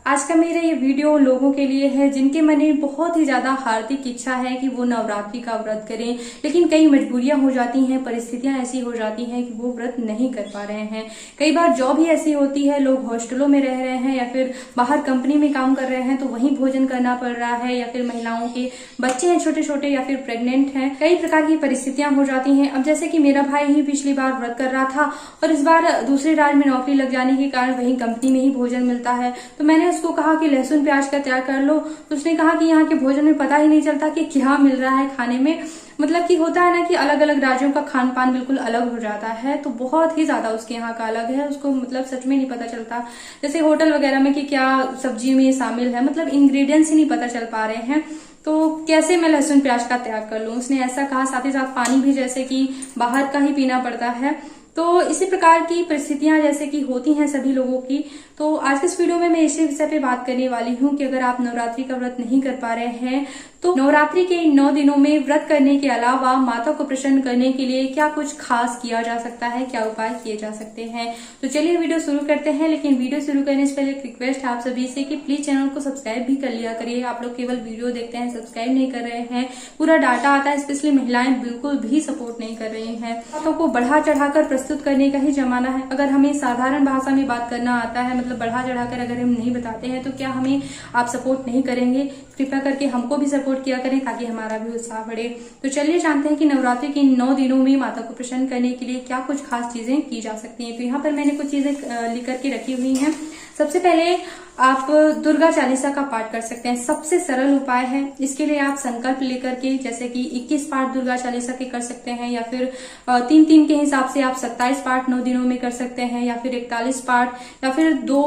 आज का मेरा ये वीडियो उन लोगों के लिए है जिनके मन में बहुत ही ज्यादा हार्दिक इच्छा है कि वो नवरात्रि का व्रत करें, लेकिन कई मजबूरियां हो जाती हैं, परिस्थितियां ऐसी हो जाती हैं कि वो व्रत नहीं कर पा रहे हैं। कई बार जॉब ही ऐसी होती है, लोग हॉस्टलों में रह रहे हैं या फिर बाहर कंपनी में काम कर रहे हैं तो वहीं भोजन करना पड़ रहा है, या फिर महिलाओं के बच्चे हैं छोटे छोटे या फिर प्रेग्नेंट हैं। कई प्रकार की परिस्थितियां हो जाती हैं। अब जैसे कि मेरा भाई ही पिछली बार व्रत कर रहा था और इस बार दूसरे राज्य में नौकरी लग जाने के कारण वहीं कंपनी में ही भोजन मिलता है, तो मैंने उसको कहा कि लहसुन प्याज का त्याग कर लो। तो उसने कहा कि यहाँ के भोजन में पता ही नहीं चलता कि क्या मिल रहा है खाने में। मतलब कि होता है ना कि अलग अलग राज्यों का खान पान बिल्कुल अलग हो जाता है, तो बहुत ही ज्यादा उसके यहाँ का अलग है। उसको मतलब सच में नहीं पता चलता, जैसे होटल वगैरह में कि क्या सब्जी में शामिल है, मतलब इंग्रेडिएंट्स ही नहीं पता चल पा रहे हैं। तो कैसे मैं लहसुन प्याज का त्याग कर लूं, उसने ऐसा कहा। साथ ही साथ पानी भी जैसे कि बाहर का ही पीना पड़ता है। तो इसी प्रकार की परिस्थितियां जैसे कि होती हैं सभी लोगों की। तो आज के इस वीडियो में मैं इसी विषय पे बात करने वाली हूँ कि अगर आप नवरात्रि का व्रत नहीं कर पा रहे हैं तो नवरात्रि के इन 9 दिनों में व्रत करने के अलावा माता को प्रसन्न करने के लिए क्या कुछ खास किया जा सकता है, क्या उपाय किए जा सकते हैं। तो चलिए वीडियो शुरू करते हैं। लेकिन वीडियो शुरू करने से पहले एक रिक्वेस्ट है आप सभी से कि प्लीज चैनल को सब्सक्राइब भी कर लिया करिए। आप लोग केवल वीडियो देखते हैं, सब्सक्राइब नहीं कर रहे हैं। पूरा डाटा आता है, स्पेशली महिलाएं बिल्कुल भी सपोर्ट नहीं कर रही हैं। बातों को बढ़ा चढ़ाकर प्रस्तुत करने का ही जमाना है। अगर हमें साधारण भाषा में बात करना आता है, मतलब बढ़ा चढ़ाकर अगर हम नहीं बताते हैं तो क्या हमें आप सपोर्ट नहीं करेंगे? कृपया करके हमको भी सपोर्ट किया करें ताकि हमारा भी उत्साह बढ़े। तो चलिए जानते हैं कि नवरात्रि के 9 दिनों में माता को प्रसन्न करने के लिए क्या कुछ खास चीजें की जा सकती हैं। तो यहाँ पर मैंने कुछ चीजें लिख करके रखी हुई हैं। सबसे पहले आप दुर्गा चालीसा का पाठ कर सकते हैं, सबसे सरल उपाय है। इसके लिए आप संकल्प लेकर के जैसे कि 21 पाठ दुर्गा चालीसा के कर सकते हैं, या फिर 3-3 के हिसाब से आप 27 पाठ 9 दिनों में कर सकते हैं, या फिर 41 पाठ, या फिर 2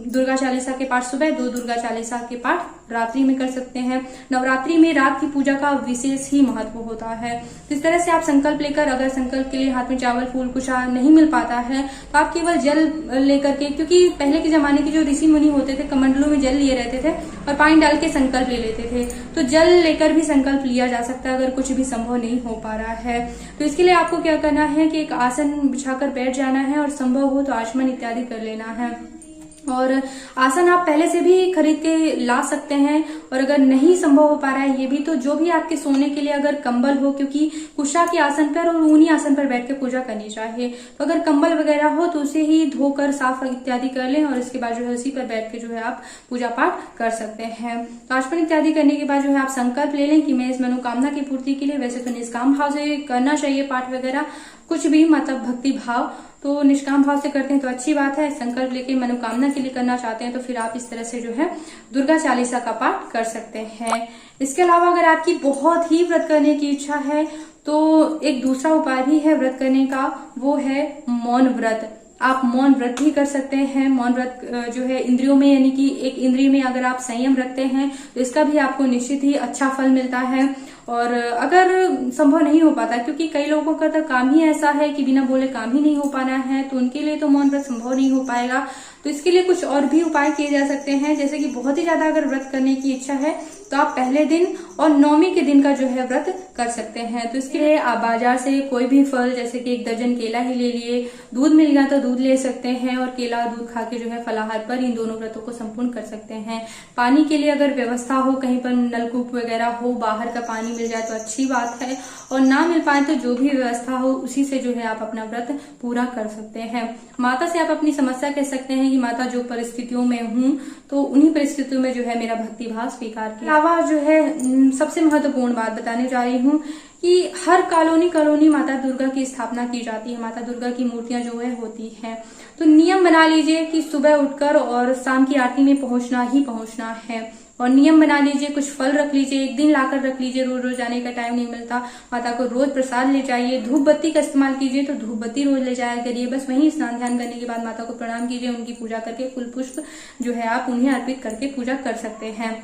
दुर्गा चालीसा के पाठ सुबह, 2 दुर्गा चालीसा के पाठ रात्रि में कर सकते हैं। नवरात्रि में रात की पूजा का विशेष ही महत्व होता है। तो इस तरह से आप संकल्प लेकर, अगर संकल्प के लिए हाथ में चावल फूल कुछ नहीं मिल पाता है तो आप केवल जल लेकर के, क्योंकि पहले के जमाने के जो ऋषि मुनि होते थे कमंडलों में जल लिए रहते थे और पानी डाल के संकल्प ले लेते थे। तो जल लेकर भी संकल्प लिया जा सकता है अगर कुछ भी संभव नहीं हो पा रहा है। तो इसके लिए आपको क्या करना है कि एक आसन बिछाकर बैठ जाना है और संभव हो तो आचमन इत्यादि कर लेना है। और आसन आप पहले से भी खरीद के ला सकते हैं, और अगर नहीं संभव हो पा रहा है ये भी, तो जो भी आपके सोने के लिए अगर कंबल हो, क्योंकि कुशा के आसन पर और ऊनी आसन पर बैठ के पूजा करनी चाहिए, तो अगर कंबल वगैरह हो तो उसे ही धोकर साफ इत्यादि कर लें और इसके बाद जो है उसी पर बैठ के जो है आप पूजा पाठ कर सकते हैं। तो आचमन इत्यादि करने के बाद जो है आप संकल्प ले लें कि मैं इस मनोकामना की पूर्ति के लिए, वैसे तो निष्काम भाव से करना चाहिए पाठ वगैरह, कुछ भी मतलब भक्ति भाव, तो निष्काम भाव से करते हैं तो अच्छी बात है। संकल्प लेके मनोकामना के लिए करना चाहते हैं तो फिर आप इस तरह से जो है दुर्गा चालीसा का पाठ कर सकते हैं। इसके अलावा अगर आपकी बहुत ही व्रत करने की इच्छा है तो एक दूसरा उपाय भी है व्रत करने का, वो है मौन व्रत। आप मौन व्रत भी कर सकते हैं। मौन व्रत जो है इंद्रियों में, यानी कि एक इंद्रिय में अगर आप संयम रखते हैं तो इसका भी आपको निश्चित ही अच्छा फल मिलता है। और अगर संभव नहीं हो पाता, क्योंकि कई लोगों का तो काम ही ऐसा है कि बिना बोले काम ही नहीं हो पाना है, तो उनके लिए तो मौन व्रत संभव नहीं हो पाएगा। तो इसके लिए कुछ और भी उपाय किए जा सकते हैं, जैसे कि बहुत ही ज्यादा अगर व्रत करने की इच्छा है तो आप पहले दिन और 9वीं के दिन का जो है व्रत कर सकते हैं। तो इसके लिए आप बाजार से कोई भी फल, जैसे कि 1 दर्जन केला ही ले लिए, दूध मिल गया तो दूध ले सकते हैं, और केला दूध खा के जो है फलाहार पर इन दोनों व्रतों को संपूर्ण कर सकते हैं। पानी के लिए अगर व्यवस्था हो, कहीं पर नलकूप वगैरह हो, बाहर का पानी मिल जाए तो अच्छी बात है, और ना मिल पाए तो जो भी व्यवस्था हो उसी से जो है आप अपना व्रत पूरा कर सकते हैं। माता से आप अपनी समस्या कह सकते हैं कि माता जो परिस्थितियों में हूँ तो उन्हीं परिस्थितियों में जो है मेरा भक्ति भाव स्वीकार किया। अलावा जो है सबसे महत्वपूर्ण बात बताने जा रही हूँ कि हर कॉलोनी माता दुर्गा की स्थापना की जाती है। माता दुर्गा की मूर्तियां जो है होती हैं, तो नियम बना लीजिए कि सुबह उठकर और शाम की आरती में पहुंचना ही पहुंचना है। और नियम बना लीजिए, कुछ फल रख लीजिए, एक दिन लाकर रख लीजिए, रोज रोज जाने का टाइम नहीं मिलता। माता को रोज प्रसाद ले जाइए, धूप बत्ती का इस्तेमाल कीजिए तो धूप बत्ती रोज ले जाया करिए। बस वहीं स्नान ध्यान करने के बाद माता को प्रणाम कीजिए, उनकी पूजा करके फूल पुष्प जो है आप उन्हें अर्पित करके पूजा कर सकते हैं।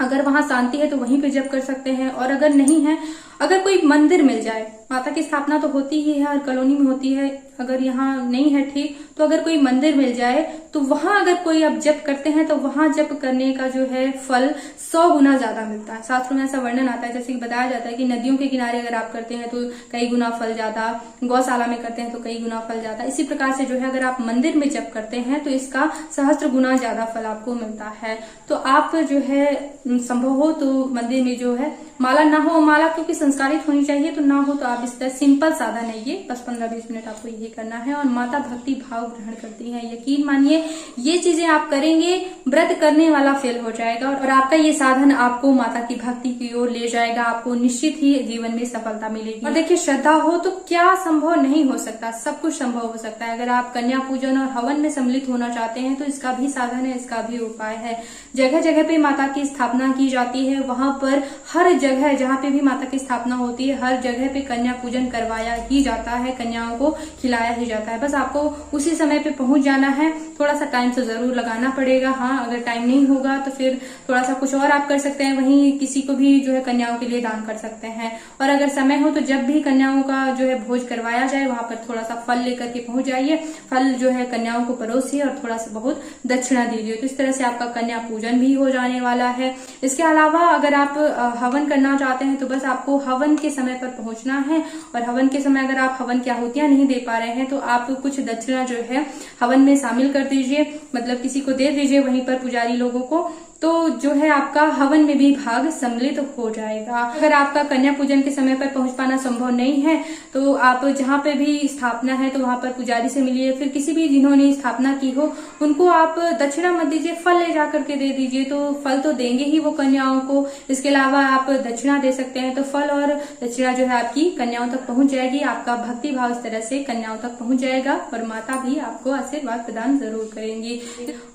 अगर वहां शांति है तो वहीं पे जप कर सकते हैं, और अगर नहीं है, अगर कोई मंदिर मिल जाए, माता की स्थापना तो होती ही है, हर कॉलोनी में होती है, अगर यहाँ नहीं है ठीक, तो अगर कोई मंदिर मिल जाए तो वहां अगर कोई आप जप करते हैं तो वहां जप करने का जो है फल 100 गुना ज्यादा मिलता है। शास्त्रों में ऐसा वर्णन आता है, जैसे कि बताया जाता है कि नदियों के किनारे अगर आप करते हैं तो कई गुना फल ज्यादा, गौशाला में करते हैं तो कई गुना फल ज्यादा। इसी प्रकार से जो है अगर आप मंदिर में जप करते हैं तो इसका सहस्त्र गुना ज्यादा फल आपको मिलता है। तो आप जो है संभव हो तो मंदिर में जो है माला ना हो, माला क्योंकि संस्कारित होनी चाहिए तो ना हो, तो आप इस तरह सिंपल साधा नहीं है, बस 15-20 मिनट आपको यही करना है। और माता भक्ति भाव ग्रहण करती है, यकीन मानिए ये चीजें आप करेंगे, व्रत करने वाला फेल हो जाएगा और आपका ये साधन आपको माता की भक्ति की ओर ले जाएगा, आपको निश्चित ही जीवन में सफलता मिलेगी। और देखिए श्रद्धा हो तो क्या संभव नहीं हो सकता, सब कुछ संभव हो सकता है। अगर आप कन्या पूजन और हवन में सम्मिलित होना चाहते हैं तो इसका भी साधन है, इसका भी उपाय है। जगह जगह पे माता की स्थापना की जाती है, वहां पर हर जगह जहाँ पे भी माता की स्थापना होती है हर जगह पे कन्या पूजन करवाया ही जाता है, कन्याओं को खिलाया ही जाता है। बस आपको उसी समय पे पहुंच जाना है, थोड़ा सा टाइम तो जरूर लगाना पड़ेगा। हाँ, अगर टाइम नहीं होगा तो फिर थोड़ा सा कुछ और आप कर सकते हैं, वहीं किसी को भी जो है कन्याओं के लिए दान कर सकते हैं। और अगर समय हो तो जब भी कन्याओं का जो है भोज करवाया जाए वहां पर थोड़ा सा फल लेकर के पहुंच जाइए, फल जो है कन्याओं को परोसिए और थोड़ा सा बहुत दक्षिणा दीजिए। तो इस तरह से आपका कन्या पूजन भी हो जाने वाला है। इसके अलावा अगर आप हवन करना चाहते हैं तो बस आपको हवन के समय पर पहुंचना है, और हवन के समय अगर आप हवन की आहुतियां नहीं दे पा रहे हैं तो आप कुछ दक्षिणा जो है हवन में शामिल कर दीजिए, मतलब किसी को दे दीजिए वहीं पर पुजारी लोगों को, तो जो है आपका हवन में भी भाग सम्मिलित हो जाएगा। अगर आपका कन्या पूजन के समय पर पहुंच पाना संभव नहीं है तो आप जहाँ पे भी स्थापना है तो वहां पर पुजारी से मिलिए, फिर किसी भी जिन्होंने स्थापना की हो उनको आप दक्षिणा मत दीजिए, फल ले जाकर के दे दीजिए, तो फल तो देंगे ही वो कन्याओं को। इसके अलावा आप दक्षिणा दे सकते हैं, तो फल और दक्षिणा जो है आपकी कन्याओं तक पहुंच जाएगी, आपका भक्ति भाव इस तरह से कन्याओं तक पहुंच जाएगा और माता भी आपको आशीर्वाद प्रदान जरूर करेंगी।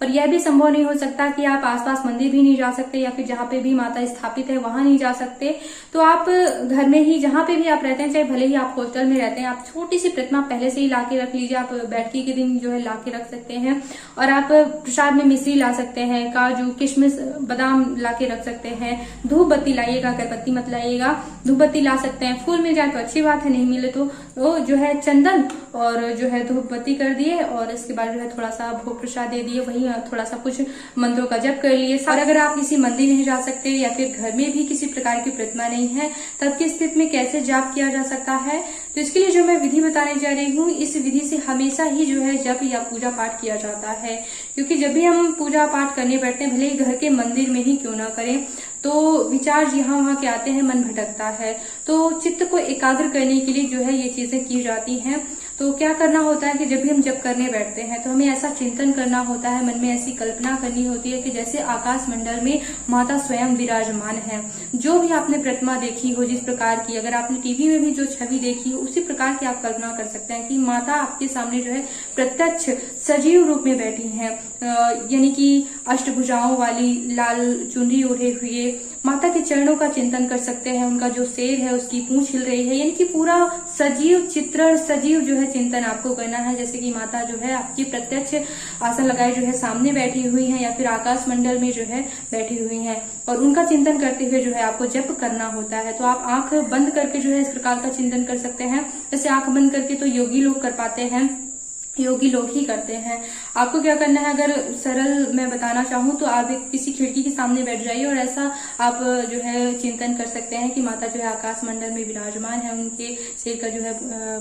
और यह भी संभव नहीं हो सकता कि आप आसपास मंदिर भी नहीं जा सकते या फिर जहाँ पे भी माता स्थापित है वहां नहीं जा सकते, तो आप घर में ही जहाँ पे भी आप रहते हैं, चाहे भले ही आप हॉस्टल में रहते हैं, आप छोटी सी प्रतिमा पहले से ही लाके रख लीजिए। आप बैठकी के दिन जो है लाके रख सकते हैं, और आप प्रसाद में मिश्री ला सकते हैं, काजू किशमिश बादाम लाके रख सकते हैं। धूप बत्ती लाइएगा, अगरबत्ती मत लाइएगा, धूप बत्ती ला सकते हैं। फूल मिल जाए तो अच्छी बात है, नहीं मिले तो जो है चंदन और जो है धूप बत्ती कर दिए, और इसके बाद जो है थोड़ा सा भोग प्रसाद दे दिए, वही थोड़ा सा कुछ मंत्रों का जप कर लिए। और अगर आप किसी मंदिर नहीं जा सकते या फिर घर में भी किसी प्रकार की प्रतिमा नहीं है, तब की स्थिति में कैसे जाप किया जा सकता है, तो इसके लिए जो मैं विधि बताने जा रही हूँ, इस विधि से हमेशा ही जो है जप या पूजा पाठ किया जाता है। क्योंकि जब भी हम पूजा पाठ करने बैठते हैं, भले ही घर के मंदिर में ही क्यों ना करें, तो विचार यहाँ वहाँ के आते हैं, मन भटकता है, तो चित्त को एकाग्र करने के लिए जो है ये चीजें की जाती हैं। तो क्या करना होता है कि जब भी हम जप करने बैठते हैं तो हमें ऐसा चिंतन करना होता है, मन में ऐसी कल्पना करनी होती है कि जैसे आकाश मंडल में माता स्वयं विराजमान है। जो भी आपने प्रतिमा देखी हो, जिस प्रकार की, अगर आपने टीवी में भी जो छवि देखी हो उसी प्रकार की आप कल्पना कर सकते हैं कि माता आपके सामने जो है प्रत्यक्ष सजीव रूप में बैठी हैं, यानी कि अष्टभुजाओं वाली लाल चुनरी ओढ़े हुए। माता के चरणों का चिंतन कर सकते हैं, उनका जो शेर है उसकी पूंछ हिल रही है, यानी कि पूरा सजीव चित्रण, सजीव जो है चिंतन आपको करना है। जैसे कि माता जो है आपकी प्रत्यक्ष आसन लगाए जो है सामने बैठी हुई है या फिर आकाश मंडल में जो है बैठी हुई है, और उनका चिंतन करते हुए जो है आपको जप करना होता है। तो आप आंख बंद करके जो है इस प्रकार का चिंतन कर सकते हैं। जैसे आंख बंद करके तो योगी लोग कर पाते हैं, योगी लोग ही करते हैं। आपको क्या करना है, अगर सरल मैं बताना चाहूँ तो आप किसी खिड़की के सामने बैठ जाइए और ऐसा आप जो है चिंतन कर सकते हैं कि माता जो है आकाश मंडल में विराजमान है, उनके सिर का जो है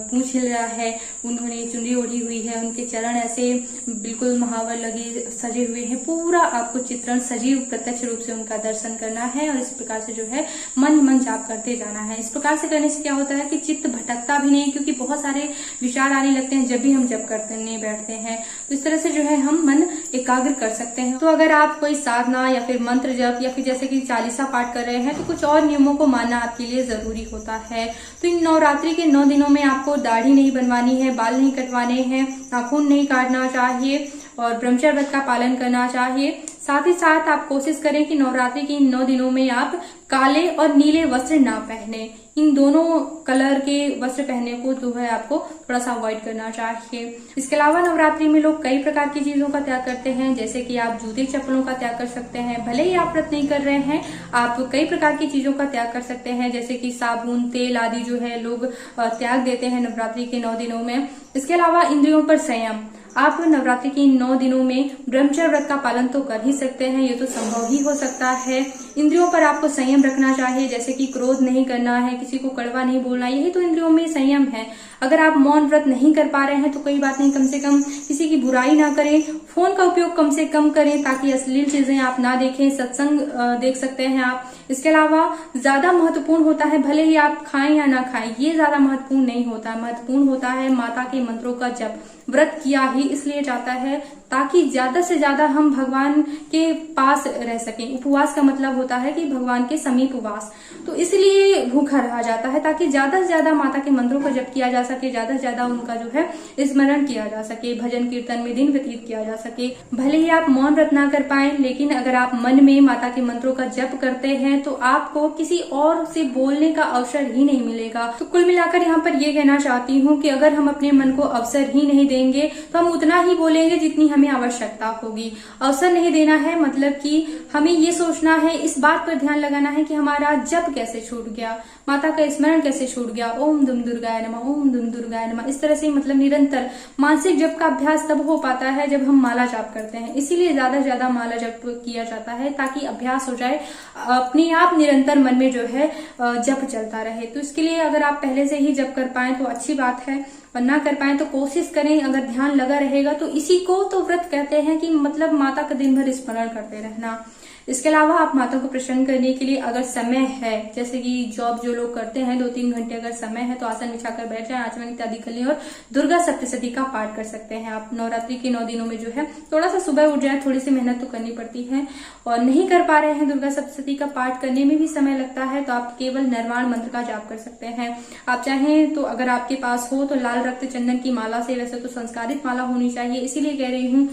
पूंछ हिल रहा है, उन्होंने चुनरी ओढ़ी हुई है, उनके चरण ऐसे बिल्कुल महावर लगे सजे हुए हैं। पूरा आपको चित्रण सजीव प्रत्यक्ष रूप से उनका दर्शन करना है और इस प्रकार से जो है मन ही मन जाप करते जाना है। इस प्रकार से करने से क्या होता है कि चित्त भटकता भी नहीं, क्योंकि बहुत सारे विचार आने लगते हैं जब भी हम जप करने बैठते हैं। तो इस तरह से जो है हम मन एकाग्र कर सकते हैं। तो अगर आप कोई साधना या फिर मंत्र जप या फिर जैसे कि चालीसा पाठ कर रहे हैं तो कुछ और नियमों को मानना आपके लिए जरूरी होता है। तो इन नवरात्रि के 9 दिनों में आपको दाढ़ी नहीं बनवानी है, बाल नहीं कटवाने हैं, नाखून नहीं काटना चाहिए और ब्रह्मचर्य व्रत का पालन करना चाहिए। साथ ही साथ आप कोशिश करें कि नवरात्रि के इन 9 दिनों में आप काले और नीले वस्त्र ना पहने, इन दोनों कलर के वस्त्र पहनने को जो है आपको थोड़ा सा अवॉइड करना चाहिए। इसके अलावा नवरात्रि में लोग कई प्रकार की चीजों का त्याग करते हैं, जैसे कि आप जूते चप्पलों का त्याग कर सकते हैं। भले ही आप व्रत नहीं कर रहे हैं, आप कई प्रकार की चीजों का त्याग कर सकते हैं, जैसे कि साबुन, तेल आदि जो है लोग त्याग देते हैं नवरात्रि के 9 दिनों में। इसके अलावा इंद्रियों पर संयम, आप नवरात्रि के 9 दिनों में ब्रह्मचर्य व्रत का पालन तो कर ही सकते हैं, ये तो संभव ही हो सकता है। इंद्रियों पर आपको संयम रखना चाहिए, जैसे कि क्रोध नहीं करना है, किसी को कड़वा नहीं बोलना, यही तो इंद्रियों में संयम है। अगर आप मौन व्रत नहीं कर पा रहे हैं तो कोई बात नहीं, कम से कम किसी की बुराई ना करें, फोन का उपयोग कम से कम करें ताकि अश्लील चीजें आप ना देखें, सत्संग देख सकते हैं आप। इसके अलावा ज्यादा महत्वपूर्ण होता है, भले ही आप खाएं या ना खाएं, ये ज्यादा महत्वपूर्ण नहीं होता है। महत्वपूर्ण होता है माता के मंत्रों का जप। व्रत किया ही इसलिए जाता है ताकि ज्यादा से ज्यादा हम भगवान के पास रह सकें। उपवास का मतलब होता है कि भगवान के समीप वास, तो इसलिए भूखा रहा जाता है ताकि ज्यादा से ज्यादा माता के मंत्रों का जप किया जा सके, ज्यादा से ज्यादा उनका जो है स्मरण किया जा सके, भजन कीर्तन में दिन व्यतीत किया जा सके। भले ही आप मौन व्रत ना कर पाए, लेकिन अगर आप मन में माता के मंत्रों का जप करते हैं तो आपको किसी और से बोलने का अवसर ही नहीं मिलेगा। तो कुल मिलाकर यहाँ पर ये कहना चाहती हूँ कि अगर हम अपने मन को अवसर ही नहीं देंगे तो हम उतना ही बोलेंगे जितनी हमें आवश्यकता होगी। अवसर नहीं देना है मतलब कि हमें ये सोचना है, इस बात पर ध्यान लगाना है कि हमारा जप कैसे छूट गया, माता का स्मरण कैसे छूट गया। ओम दुम दुर्गाय नमः, ओम दुम दुर्गाय नमः, इस तरह से मतलब निरंतर मानसिक जप का अभ्यास तब हो पाता है जब हम माला जाप करते हैं। इसीलिए ज्यादा से ज्यादा माला जप किया जाता है ताकि अभ्यास हो जाए, अपने आप निरंतर मन में जो है जप चलता रहे। तो इसके लिए अगर आप पहले से ही जप कर पाए तो अच्छी बात है, और ना कर पाए तो कोशिश करें। अगर ध्यान लगा रहेगा तो इसी को तो व्रत कहते हैं कि मतलब माता का दिन भर स्मरण करते रहना। इसके अलावा आप माता को प्रसन्न करने के लिए अगर समय है, जैसे कि जॉब जो लोग करते हैं 2-3 घंटे अगर समय है तो आसन बिछाकर बैठ जाएं, आचमन इत्यादि कर लें और दुर्गा सप्तशती का पाठ कर सकते हैं आप। नवरात्रि के 9 दिनों में जो है थोड़ा सा सुबह उठ जाए, थोड़ी सी मेहनत तो करनी पड़ती है, और नहीं कर पा रहे हैं दुर्गा सप्तशती का पाठ करने में भी समय लगता है तो आप केवल निर्वाण मंत्र का जाप कर सकते हैं। आप चाहें तो अगर आपके पास हो तो लाल रक्त चंदन की माला से, वैसे तो संस्कारित माला होनी चाहिए इसीलिए कह रही हूँ,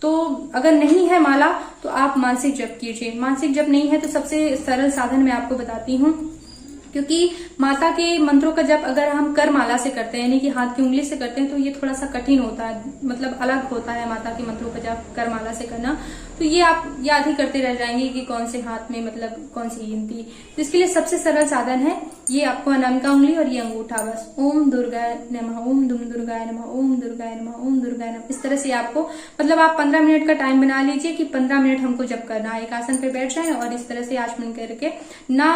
तो अगर नहीं है माला तो आप मानसिक जप कीजिए। मानसिक जप नहीं है तो सबसे सरल साधन मैं आपको बताती हूँ, क्योंकि माता के मंत्रों का जप अगर हम कर माला से करते हैं यानी कि हाथ की उंगली से करते हैं तो ये थोड़ा सा कठिन होता है, मतलब अलग होता है माता के मंत्रों का जप कर माला से करना। तो ये आप याद ही करते रह जाएंगे कि कौन से हाथ में मतलब कौन सी गिनती। तो इसके लिए सबसे सरल साधन है ये आपको अनामिका उंगली और ये अंगूठा, बस ओम दुर्गाय नमः, ओम दुम दुर्गाय नमः, ओम दुर्गाय नमः, ओम दुर्गाय नमः, इस तरह से आपको मतलब आप 15 मिनट का टाइम बना लीजिए कि 15 मिनट हमको जप करना है। एक आसन पे बैठ जाए और इस तरह से आचमन करके, ना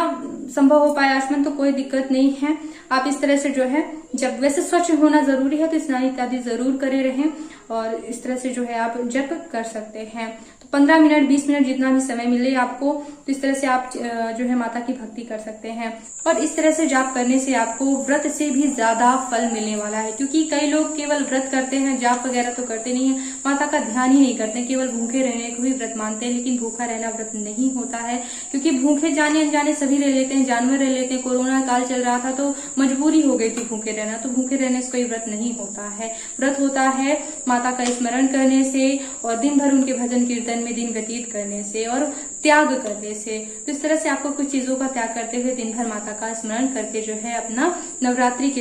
संभव हो पाए आचमन तो कोई दिक्कत नहीं है, आप इस तरह से जो है जब वैसे स्वच्छ होना जरूरी है तो स्नान इत्यादि जरूर करे रहें और इस तरह से जो है आप जप कर सकते हैं। तो 15 मिनट 20 मिनट जितना भी समय मिले आपको, तो इस तरह से आप जो है माता की भक्ति कर सकते हैं। और इस तरह से जाप करने से आपको व्रत से भी ज्यादा फल मिलने वाला है, क्योंकि कई लोग केवल व्रत करते हैं, जाप वगैरह तो करते नहीं है, माता का ध्यान ही नहीं करते, केवल भूखे रहने को भी व्रत मानते हैं, लेकिन भूखा रहना व्रत नहीं होता है। क्योंकि भूखे जाने अनजाने सभी रह लेते हैं, जानवर रह लेते हैं, कोरोना काल चल रहा था तो मजबूरी हो गई थी भूखे रहना, तो भूखे रहने से कोई व्रत नहीं होता है। व्रत होता है माता का स्मरण करने से और दिन भर उनके भजन कीर्तन में दिन व्यतीत करने से और त्याग करने से। तो इस तरह से आपको कुछ चीजों का त्याग करते हुए दिन भर माता का स्मरण करके जो है अपना नवरात्रि के